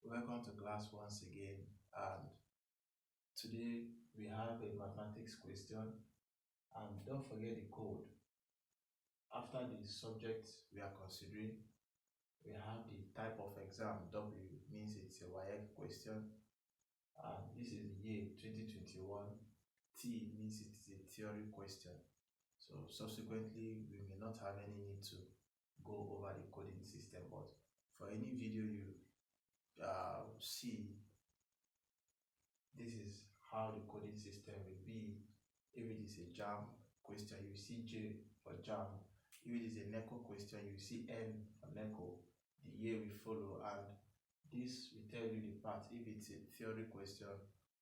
Welcome to class once again, and today we have a mathematics question, and don't forget the code. After the subject we are considering, we have the type of exam. W means it's a WAEC question, and this is the year 2021. T means it's a theory question. So subsequently, we may not have any need to go over the coding system, but for any video you see, this is how the coding system will be. If it is a JAM question, you see J for JAM. If it is a NECO question, you see N for NECO. The year will follow, and this will tell you the part if it's a theory question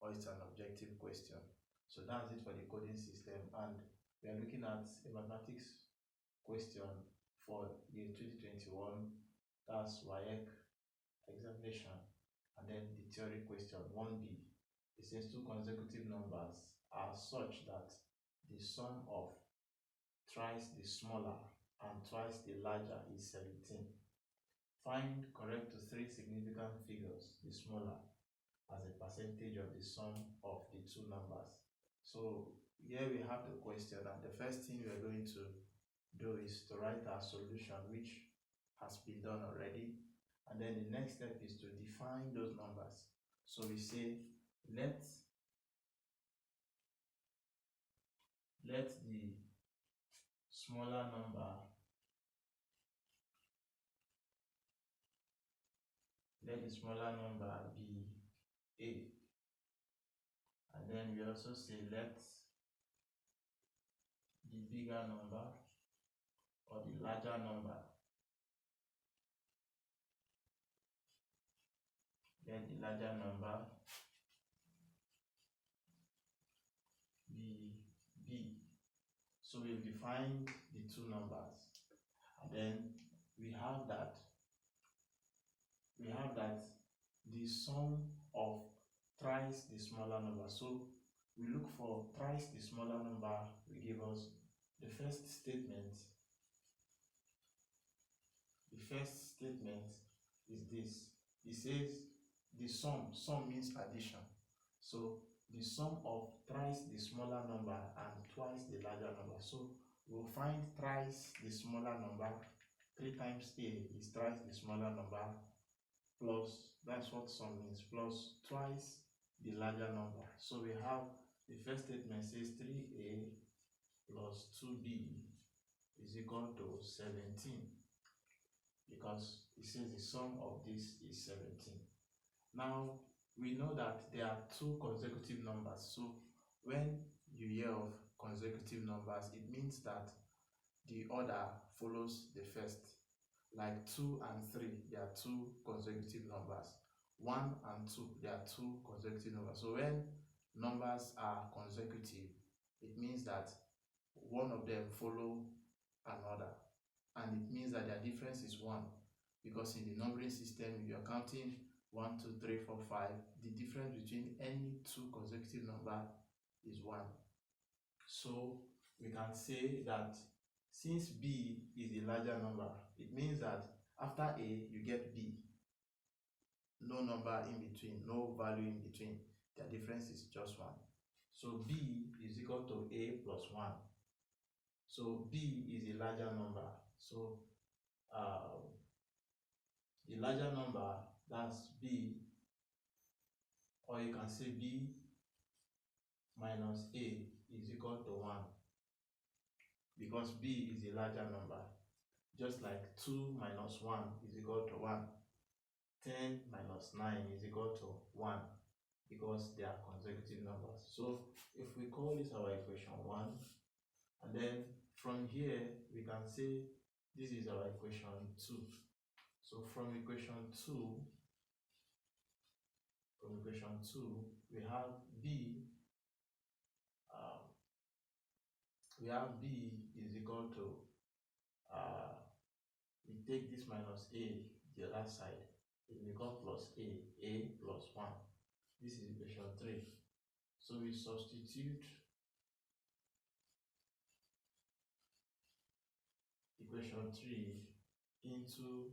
or it's an objective question. So that's it for the coding system, and we are looking at a mathematics question for year 2021. That's WAEC examination, and then the theory question 1B. It says two consecutive numbers are such that the sum of thrice the smaller and twice the larger is 17. Find correct to three significant figures, the smaller, as a percentage of the sum of the two numbers. So here we have the question, and the first thing we are going to do is to write our solution, which has been done already. And then the next step is to define those numbers. So we say let the smaller number be A, and then we also say let the bigger number or the larger number be B. So we've defined the two numbers, and then we have that the sum of thrice the smaller number. So we look for thrice the smaller number. We give us the first statement. The first statement is this. It says the sum means addition. So the sum of thrice the smaller number and twice the larger number. So we'll find thrice the smaller number. 3 times A is thrice the smaller number, plus, that's what sum means, plus twice the larger number. So we have the first statement says 3A plus 2B is equal to 17, because it says the sum of this is 17. Now we know that there are two consecutive numbers. So when you hear of consecutive numbers, it means that the order follows the first. Like 2 and 3, they are two consecutive numbers. 1 and 2, they are two consecutive numbers. So when numbers are consecutive, it means that one of them follow another, and it means that their difference is 1, because in the numbering system, if you're counting 1, 2, 3, 4, 5, the difference between any two consecutive number is 1. So we can say that since B is the larger number, it means that after A you get B. No number in between, no value in between. Their difference is just 1. So B is equal to A plus 1. So B is a larger number. So the larger number, that's B, or you can say B minus A is equal to 1, because B is a larger number. Just like 2 minus 1 is equal to 1. 10 minus 9 is equal to 1, because they are consecutive numbers. So if we call this our equation 1, and then from here we can say this is our equation 2. So from equation 2, we have B is equal to, we take this minus A the other side, it will become plus A plus 1. This is equation 3. So we substitute equation 3 into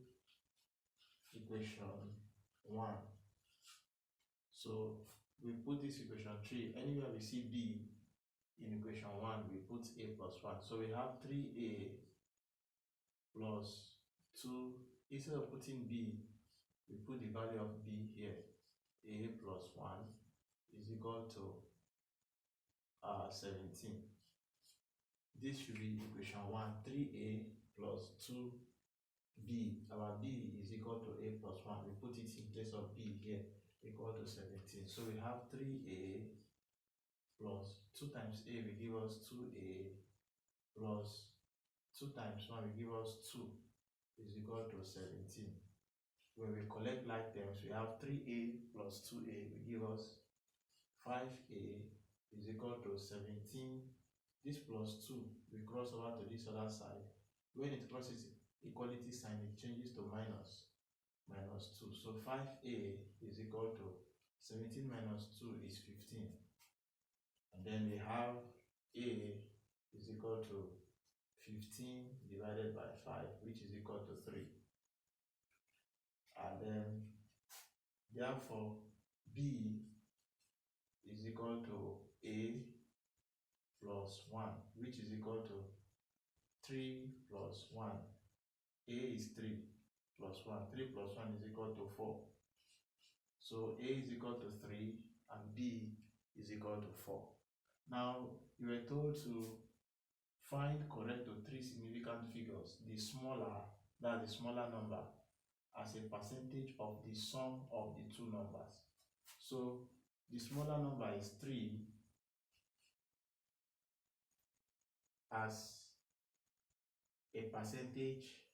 equation 1. So we put this equation 3. Anywhere we see b in equation 1, we put a plus 1. So we have 3a plus 2. Instead of putting b, we put the value of b here. A plus 1 is equal to 17. This should be equation 1. 3a plus 2b. Our b is equal to a plus 1. We put it in place of b here, equal to 17. So we have 3a plus 2 times a will give us 2a plus 2 times 1 will give us 2 is equal to 17. When we collect like terms, we have 3a plus 2a will give us 5a is equal to 17. This plus 2 will cross over to this other side. When it crosses equality sign, it changes to minus 2. So 5a is equal to 17 minus 2 is 15. And then we have a is equal to 15 divided by 5, which is equal to 3. And then, therefore, b is equal to a plus 1, which is equal to 3 plus 1. A is 3 plus 1. 3 plus 1 is equal to 4. So a is equal to 3 and b is equal to 4. Now, you were told to find correct to 3 significant figures, the smaller, that's the smaller number, as a percentage of the sum of the two numbers. So the smaller number is 3 as a percentage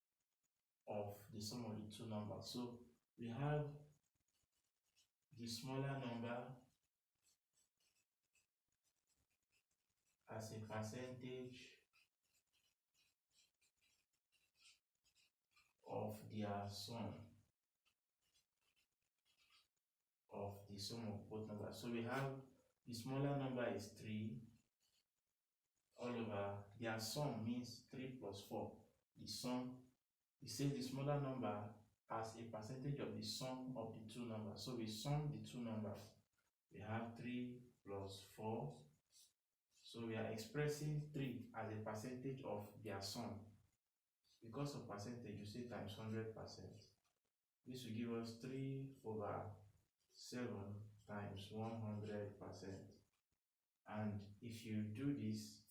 of the sum of the two numbers. So we have the smaller number as a percentage of their sum of the sum of both numbers. So we have the smaller number is 3 all over their sum means 3 plus 4. The sum, it says the smaller number as a percentage of the sum of the two numbers. So we sum the two numbers. We have 3 plus 4. So we are expressing 3 as a percentage of their sum. Because of percentage, you say times 100%. This will give us 3 over 7 times 100%. And if you do this,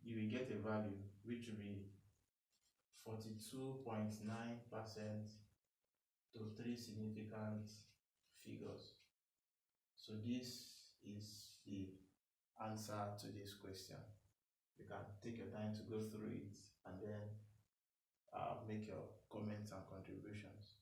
you will get a value which will be 42.9% to 3 significant figures. So this is the answer to this question. You can take your time to go through it and then make your comments and contributions.